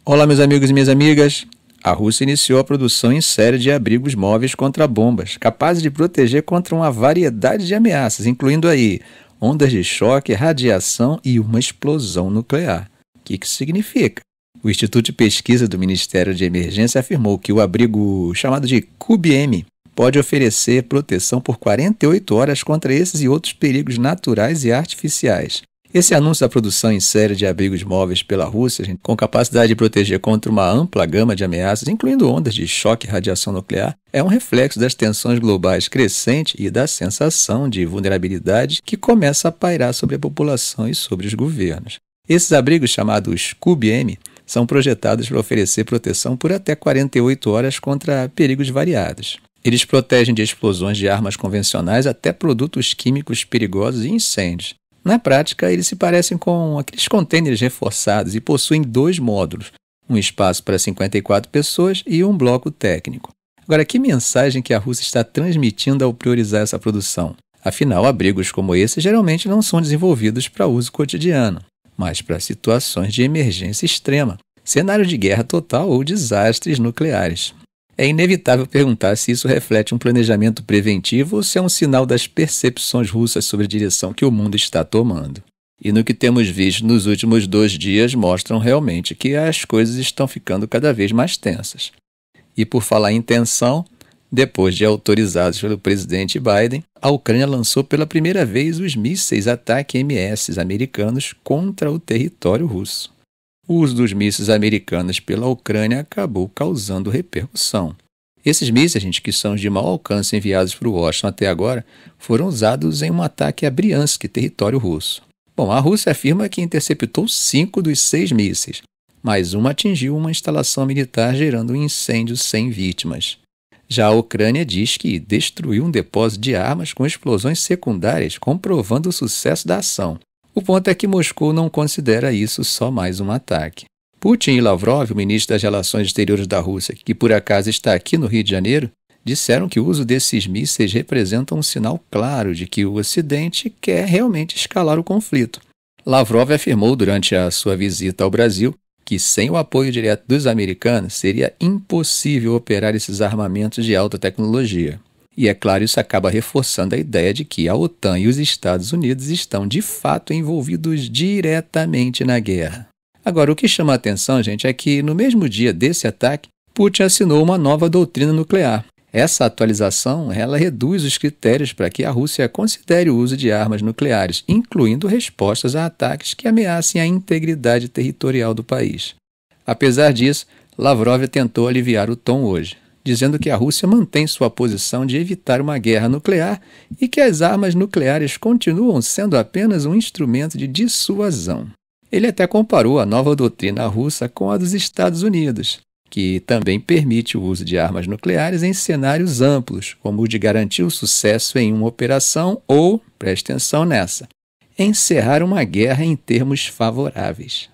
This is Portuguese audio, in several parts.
Olá, meus amigos e minhas amigas. A Rússia iniciou a produção em série de abrigos móveis contra bombas, capazes de proteger contra uma variedade de ameaças, incluindo aí ondas de choque, radiação e uma explosão nuclear. O que isso significa? O Instituto de Pesquisa do Ministério de Emergência afirmou que o abrigo chamado de CUBE-M pode oferecer proteção por 48 horas contra esses e outros perigos naturais e artificiais. Esse anúncio da produção em série de abrigos móveis pela Rússia, com capacidade de proteger contra uma ampla gama de ameaças, incluindo ondas de choque e radiação nuclear, é um reflexo das tensões globais crescentes e da sensação de vulnerabilidade que começa a pairar sobre a população e sobre os governos. Esses abrigos, chamados CUBE-M, são projetados para oferecer proteção por até 48 horas contra perigos variados. Eles protegem de explosões de armas convencionais até produtos químicos perigosos e incêndios. Na prática, eles se parecem com aqueles contêineres reforçados e possuem 2 módulos, um espaço para 54 pessoas e um bloco técnico. Agora, que mensagem que a Rússia está transmitindo ao priorizar essa produção? Afinal, abrigos como esse geralmente não são desenvolvidos para uso cotidiano, mas para situações de emergência extrema, cenário de guerra total ou desastres nucleares. É inevitável perguntar se isso reflete um planejamento preventivo ou se é um sinal das percepções russas sobre a direção que o mundo está tomando. E no que temos visto nos últimos 2 dias mostram realmente que as coisas estão ficando cada vez mais tensas. E por falar em tensão, depois de autorizados pelo presidente Biden, a Ucrânia lançou pela primeira vez os mísseis ataque-MS americanos contra o território russo. O uso dos mísseis americanos pela Ucrânia acabou causando repercussão. Esses mísseis, que são os de mau alcance enviados para o Washington até agora, foram usados em um ataque a Briansk, território russo. Bom, a Rússia afirma que interceptou 5 dos 6 mísseis, mas uma atingiu uma instalação militar gerando um incêndio sem vítimas. Já a Ucrânia diz que destruiu um depósito de armas com explosões secundárias, comprovando o sucesso da ação. O ponto é que Moscou não considera isso só mais um ataque. Putin e Lavrov, o ministro das Relações Exteriores da Rússia, que por acaso está aqui no Rio de Janeiro, disseram que o uso desses mísseis representa um sinal claro de que o Ocidente quer realmente escalar o conflito. Lavrov afirmou durante a sua visita ao Brasil que sem o apoio direto dos americanos seria impossível operar esses armamentos de alta tecnologia. E é claro, isso acaba reforçando a ideia de que a OTAN e os Estados Unidos estão de fato envolvidos diretamente na guerra. Agora, o que chama a atenção, gente, é que no mesmo dia desse ataque, Putin assinou uma nova doutrina nuclear. Essa atualização, ela reduz os critérios para que a Rússia considere o uso de armas nucleares, incluindo respostas a ataques que ameacem a integridade territorial do país. Apesar disso, Lavrov tentou aliviar o tom hoje, dizendo que a Rússia mantém sua posição de evitar uma guerra nuclear e que as armas nucleares continuam sendo apenas um instrumento de dissuasão. Ele até comparou a nova doutrina russa com a dos Estados Unidos, que também permite o uso de armas nucleares em cenários amplos, como o de garantir o sucesso em uma operação ou, preste atenção nessa, encerrar uma guerra em termos favoráveis.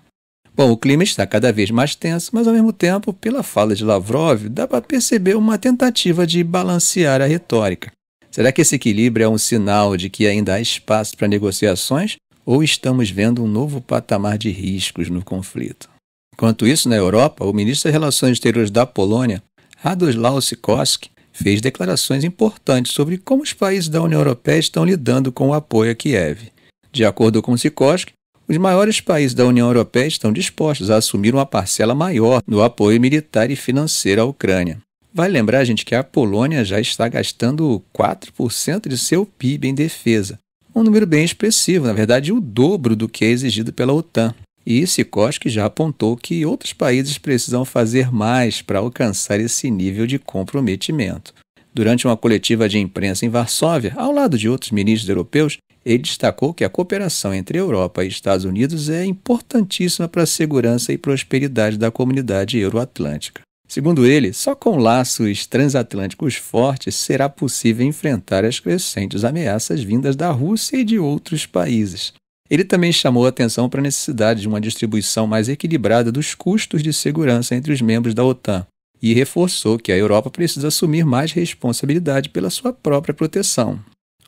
Bom, o clima está cada vez mais tenso, mas ao mesmo tempo, pela fala de Lavrov, dá para perceber uma tentativa de balancear a retórica. Será que esse equilíbrio é um sinal de que ainda há espaço para negociações ou estamos vendo um novo patamar de riscos no conflito? Enquanto isso, na Europa, o ministro das Relações Exteriores da Polônia, Radosław Sikorski, fez declarações importantes sobre como os países da União Europeia estão lidando com o apoio a Kiev. De acordo com Sikorski, os maiores países da União Europeia estão dispostos a assumir uma parcela maior no apoio militar e financeiro à Ucrânia. Vale lembrar, gente, que a Polônia já está gastando 4% de seu PIB em defesa. Um número bem expressivo, na verdade o dobro do que é exigido pela OTAN. E Sikorski já apontou que outros países precisam fazer mais para alcançar esse nível de comprometimento. Durante uma coletiva de imprensa em Varsóvia, ao lado de outros ministros europeus, ele destacou que a cooperação entre Europa e Estados Unidos é importantíssima para a segurança e prosperidade da comunidade euroatlântica. Segundo ele, só com laços transatlânticos fortes será possível enfrentar as crescentes ameaças vindas da Rússia e de outros países. Ele também chamou a atenção para a necessidade de uma distribuição mais equilibrada dos custos de segurança entre os membros da OTAN e reforçou que a Europa precisa assumir mais responsabilidade pela sua própria proteção.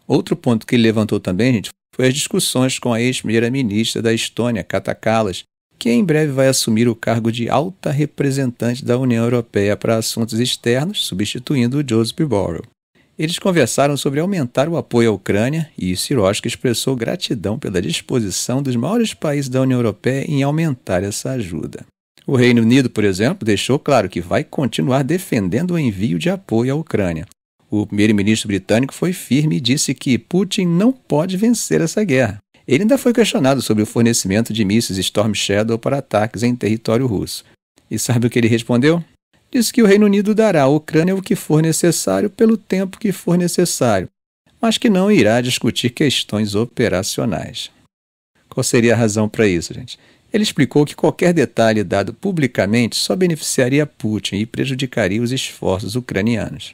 Outro ponto que ele levantou também, gente, foi as discussões com a ex-primeira-ministra da Estônia, Kaja Kallas, que em breve vai assumir o cargo de alta representante da União Europeia para assuntos externos, substituindo o Joseph Borrell. Eles conversaram sobre aumentar o apoio à Ucrânia e Sirotsky expressou gratidão pela disposição dos maiores países da União Europeia em aumentar essa ajuda. O Reino Unido, por exemplo, deixou claro que vai continuar defendendo o envio de apoio à Ucrânia. O primeiro-ministro britânico foi firme e disse que Putin não pode vencer essa guerra. Ele ainda foi questionado sobre o fornecimento de mísseis Storm Shadow para ataques em território russo. E sabe o que ele respondeu? Disse que o Reino Unido dará à Ucrânia o que for necessário pelo tempo que for necessário, mas que não irá discutir questões operacionais. Qual seria a razão para isso, gente? Ele explicou que qualquer detalhe dado publicamente só beneficiaria Putin e prejudicaria os esforços ucranianos.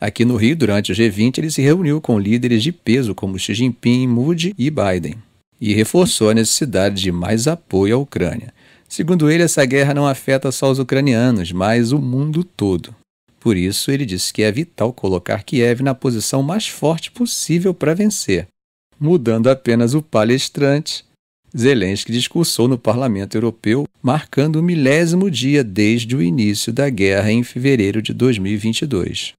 Aqui no Rio, durante o G20, ele se reuniu com líderes de peso como Xi Jinping, Moody e Biden, e reforçou a necessidade de mais apoio à Ucrânia. Segundo ele, essa guerra não afeta só os ucranianos, mas o mundo todo. Por isso, ele disse que é vital colocar Kiev na posição mais forte possível para vencer. Mudando apenas o palestrante, Zelensky discursou no Parlamento Europeu, marcando o 1000º dia desde o início da guerra em fevereiro de 2022.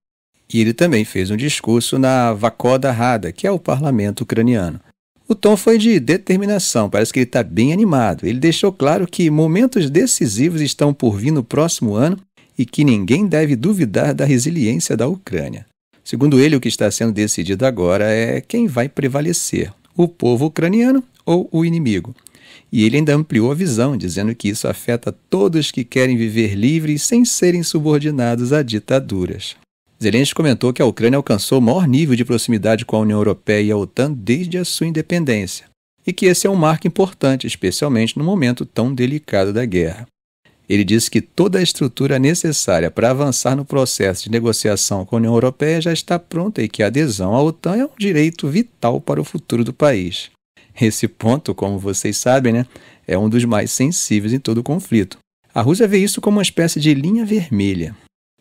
E ele também fez um discurso na Verkhovna Rada, que é o parlamento ucraniano. O tom foi de determinação, parece que ele está bem animado. Ele deixou claro que momentos decisivos estão por vir no próximo ano e que ninguém deve duvidar da resiliência da Ucrânia. Segundo ele, o que está sendo decidido agora é quem vai prevalecer, o povo ucraniano ou o inimigo. E ele ainda ampliou a visão, dizendo que isso afeta todos que querem viver livres sem serem subordinados a ditaduras. Zelensky comentou que a Ucrânia alcançou o maior nível de proximidade com a União Europeia e a OTAN desde a sua independência, e que esse é um marco importante, especialmente no momento tão delicado da guerra. Ele disse que toda a estrutura necessária para avançar no processo de negociação com a União Europeia já está pronta e que a adesão à OTAN é um direito vital para o futuro do país. Esse ponto, como vocês sabem, é um dos mais sensíveis em todo o conflito. A Rússia vê isso como uma espécie de linha vermelha.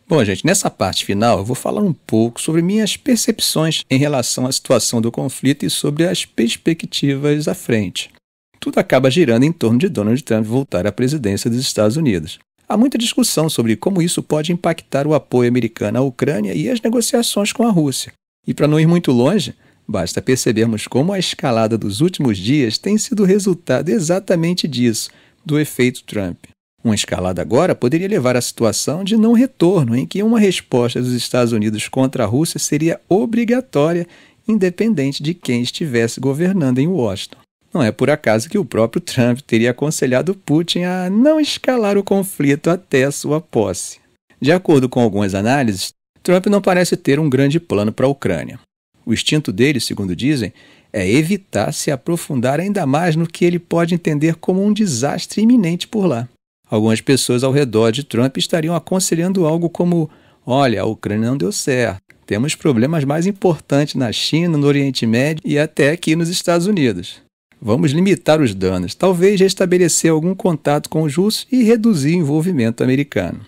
Bom, gente, nessa parte final eu vou falar um pouco sobre minhas percepções em relação à situação do conflito e sobre as perspectivas à frente. Tudo acaba girando em torno de Donald Trump voltar à presidência dos Estados Unidos. Há muita discussão sobre como isso pode impactar o apoio americano à Ucrânia e as negociações com a Rússia. E para não ir muito longe, basta percebermos como a escalada dos últimos dias tem sido resultado exatamente disso, do efeito Trump. Uma escalada agora poderia levar à situação de não retorno, em que uma resposta dos Estados Unidos contra a Rússia seria obrigatória, independente de quem estivesse governando em Washington. Não é por acaso que o próprio Trump teria aconselhado Putin a não escalar o conflito até a sua posse. De acordo com algumas análises, Trump não parece ter um grande plano para a Ucrânia. O instinto dele, segundo dizem, é evitar se aprofundar ainda mais no que ele pode entender como um desastre iminente por lá. Algumas pessoas ao redor de Trump estariam aconselhando algo como: olha, a Ucrânia não deu certo, temos problemas mais importantes na China, no Oriente Médio e até aqui nos Estados Unidos. Vamos limitar os danos, talvez restabelecer algum contato com os russos e reduzir o envolvimento americano.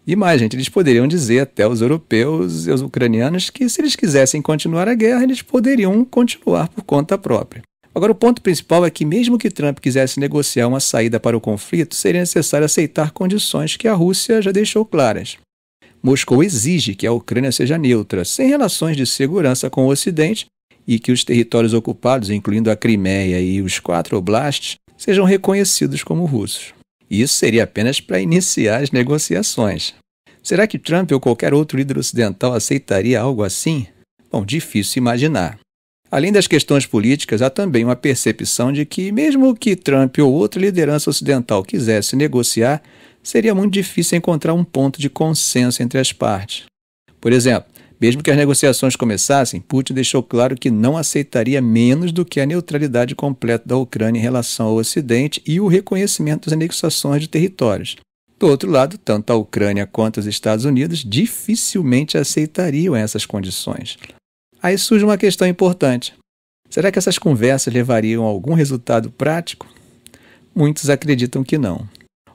E mais, gente, eles poderiam dizer até aos europeus e aos ucranianos que se eles quisessem continuar a guerra, eles poderiam continuar por conta própria. Agora, o ponto principal é que mesmo que Trump quisesse negociar uma saída para o conflito, seria necessário aceitar condições que a Rússia já deixou claras. Moscou exige que a Ucrânia seja neutra, sem relações de segurança com o Ocidente, e que os territórios ocupados, incluindo a Crimeia e os 4 oblastes, sejam reconhecidos como russos. Isso seria apenas para iniciar as negociações. Será que Trump ou qualquer outro líder ocidental aceitaria algo assim? Bom, difícil imaginar. Além das questões políticas, há também uma percepção de que, mesmo que Trump ou outra liderança ocidental quisesse negociar, seria muito difícil encontrar um ponto de consenso entre as partes. Por exemplo, mesmo que as negociações começassem, Putin deixou claro que não aceitaria menos do que a neutralidade completa da Ucrânia em relação ao Ocidente e o reconhecimento das anexações de territórios. Do outro lado, tanto a Ucrânia quanto os Estados Unidos dificilmente aceitariam essas condições. Aí surge uma questão importante. Será que essas conversas levariam a algum resultado prático? Muitos acreditam que não.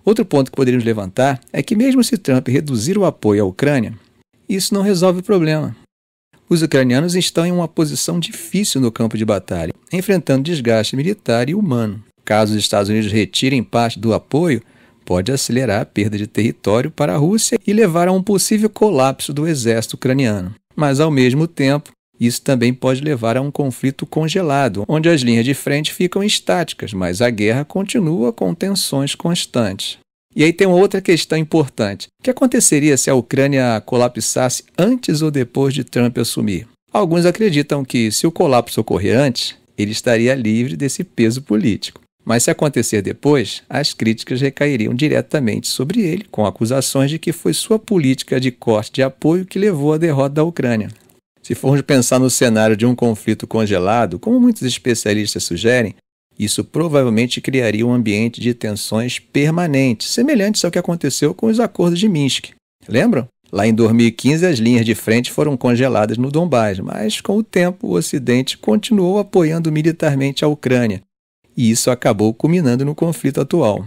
Outro ponto que poderíamos levantar é que mesmo se Trump reduzir o apoio à Ucrânia, isso não resolve o problema. Os ucranianos estão em uma posição difícil no campo de batalha, enfrentando desgaste militar e humano. Caso os Estados Unidos retirem parte do apoio, pode acelerar a perda de território para a Rússia e levar a um possível colapso do exército ucraniano. Mas, ao mesmo tempo, isso também pode levar a um conflito congelado, onde as linhas de frente ficam estáticas, mas a guerra continua com tensões constantes. E aí tem uma outra questão importante. O que aconteceria se a Ucrânia colapsasse antes ou depois de Trump assumir? Alguns acreditam que, se o colapso ocorrer antes, ele estaria livre desse peso político. Mas se acontecer depois, as críticas recairiam diretamente sobre ele, com acusações de que foi sua política de corte de apoio que levou à derrota da Ucrânia. Se formos pensar no cenário de um conflito congelado, como muitos especialistas sugerem, isso provavelmente criaria um ambiente de tensões permanentes, semelhantes ao que aconteceu com os acordos de Minsk. Lembram? Lá em 2015, as linhas de frente foram congeladas no Donbás, mas com o tempo o Ocidente continuou apoiando militarmente a Ucrânia, e isso acabou culminando no conflito atual.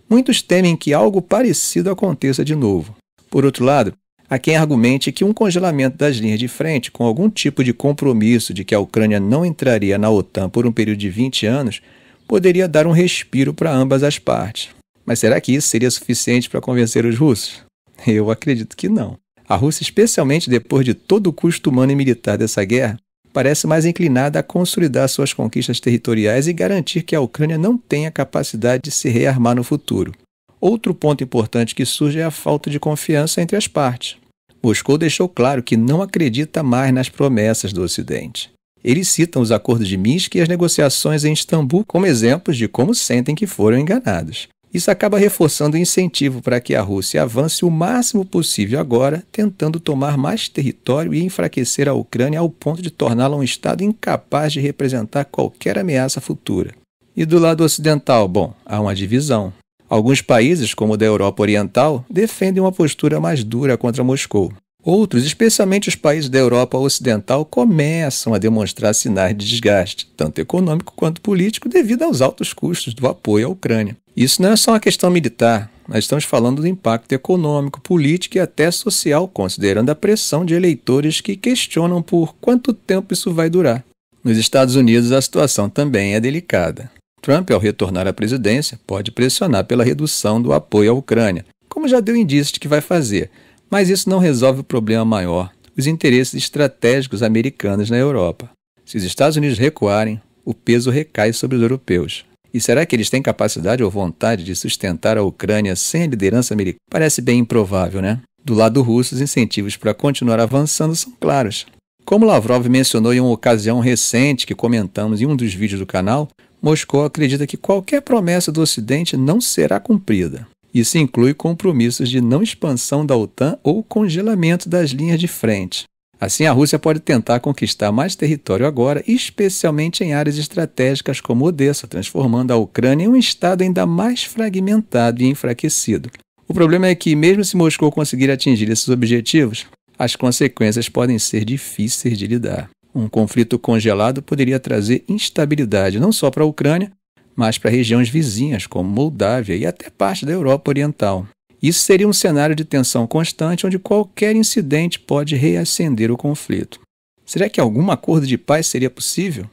Muitos temem que algo parecido aconteça de novo. Por outro lado, há quem argumente que um congelamento das linhas de frente, com algum tipo de compromisso de que a Ucrânia não entraria na OTAN por um período de 20 anos, poderia dar um respiro para ambas as partes. Mas será que isso seria suficiente para convencer os russos? Eu acredito que não. A Rússia, especialmente depois de todo o custo humano e militar dessa guerra, parece mais inclinada a consolidar suas conquistas territoriais e garantir que a Ucrânia não tenha capacidade de se rearmar no futuro. Outro ponto importante que surge é a falta de confiança entre as partes. Moscou deixou claro que não acredita mais nas promessas do Ocidente. Eles citam os acordos de Minsk e as negociações em Istambul como exemplos de como sentem que foram enganados. Isso acaba reforçando o incentivo para que a Rússia avance o máximo possível agora, tentando tomar mais território e enfraquecer a Ucrânia ao ponto de torná-la um Estado incapaz de representar qualquer ameaça futura. E do lado ocidental, bom, há uma divisão. Alguns países, como o da Europa Oriental, defendem uma postura mais dura contra Moscou. Outros, especialmente os países da Europa Ocidental, começam a demonstrar sinais de desgaste, tanto econômico quanto político, devido aos altos custos do apoio à Ucrânia. Isso não é só uma questão militar, nós estamos falando do impacto econômico, político e até social, considerando a pressão de eleitores que questionam por quanto tempo isso vai durar. Nos Estados Unidos, a situação também é delicada. Trump, ao retornar à presidência, pode pressionar pela redução do apoio à Ucrânia, como já deu indícios de que vai fazer, mas isso não resolve o problema maior, os interesses estratégicos americanos na Europa. Se os Estados Unidos recuarem, o peso recai sobre os europeus. E será que eles têm capacidade ou vontade de sustentar a Ucrânia sem a liderança americana? Parece bem improvável, né? Do lado russo, os incentivos para continuar avançando são claros. Como Lavrov mencionou em uma ocasião recente que comentamos em um dos vídeos do canal, Moscou acredita que qualquer promessa do Ocidente não será cumprida. Isso inclui compromissos de não expansão da OTAN ou congelamento das linhas de frente. Assim, a Rússia pode tentar conquistar mais território agora, especialmente em áreas estratégicas como Odessa, transformando a Ucrânia em um estado ainda mais fragmentado e enfraquecido. O problema é que, mesmo se Moscou conseguir atingir esses objetivos, as consequências podem ser difíceis de lidar. Um conflito congelado poderia trazer instabilidade não só para a Ucrânia, mas para regiões vizinhas como Moldávia e até parte da Europa Oriental. Isso seria um cenário de tensão constante onde qualquer incidente pode reacender o conflito. Será que algum acordo de paz seria possível?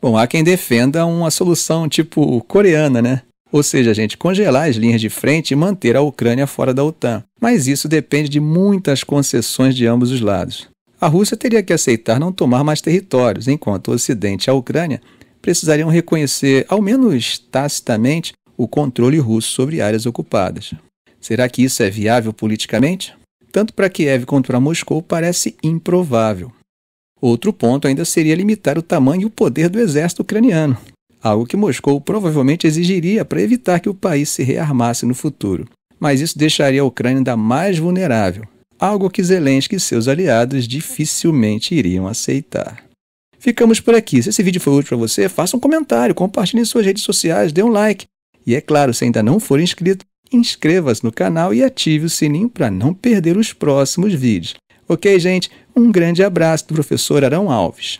Bom, há quem defenda uma solução tipo coreana, né? Ou seja, a gente congelar as linhas de frente e manter a Ucrânia fora da OTAN. Mas isso depende de muitas concessões de ambos os lados. A Rússia teria que aceitar não tomar mais territórios, enquanto o Ocidente e a Ucrânia precisariam reconhecer, ao menos tacitamente, o controle russo sobre áreas ocupadas. Será que isso é viável politicamente? Tanto para Kiev quanto para Moscou parece improvável. Outro ponto ainda seria limitar o tamanho e o poder do exército ucraniano, algo que Moscou provavelmente exigiria para evitar que o país se rearmasse no futuro. Mas isso deixaria a Ucrânia ainda mais vulnerável, algo que Zelensky e seus aliados dificilmente iriam aceitar. Ficamos por aqui. Se esse vídeo foi útil para você, faça um comentário, compartilhe em suas redes sociais, dê um like. E é claro, se ainda não for inscrito, inscreva-se no canal e ative o sininho para não perder os próximos vídeos. Ok, gente? Um grande abraço do professor Arão Alves.